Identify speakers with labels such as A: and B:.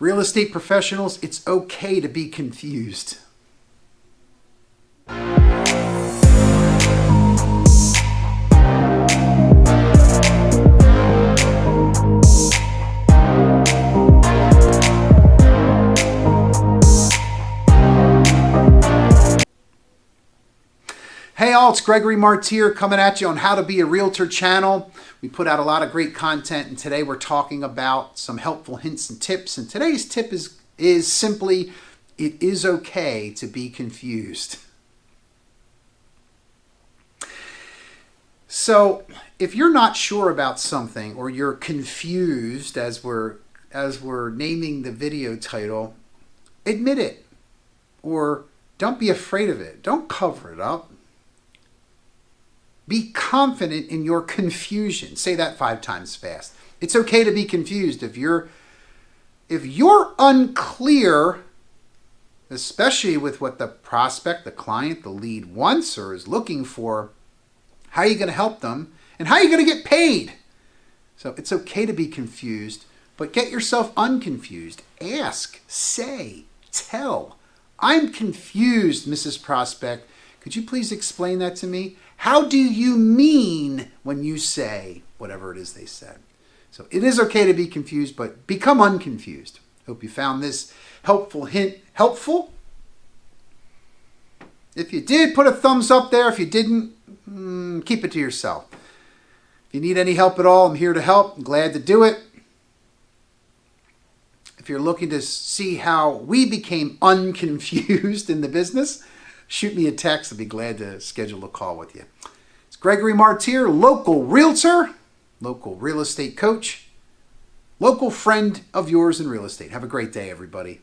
A: Real estate professionals, it's okay to be confused. Hey all, it's Gregory Martire coming at you on How to Be a Realtor channel. We put out a lot of great content, and today we're talking about some helpful hints and tips. And today's tip is simply, it is okay to be confused. So if you're not sure about something, or you're confused as we're naming the video title, admit it, or don't be afraid of it. Don't cover it up. Be confident in your confusion. Say that 5 times fast. It's okay to be confused. If you're unclear, especially with what the prospect, the client, the lead wants or is looking for, how are you going to help them? And how are you going to get paid? So it's okay to be confused, but get yourself unconfused. Ask, say, tell. I'm confused, Mrs. Prospect. Could you please explain that to me? How do you mean when you say whatever it is they said? So it is okay to be confused, but become unconfused. Hope you found this helpful hint helpful. If you did, put a thumbs up there. If you didn't, keep it to yourself. If you need any help at all, I'm here to help. I'm glad to do it. If you're looking to see how we became unconfused in the business, shoot me a text. I'd be glad to schedule a call with you. It's Gregory Martire, local realtor, local real estate coach, local friend of yours in real estate. Have a great day, everybody.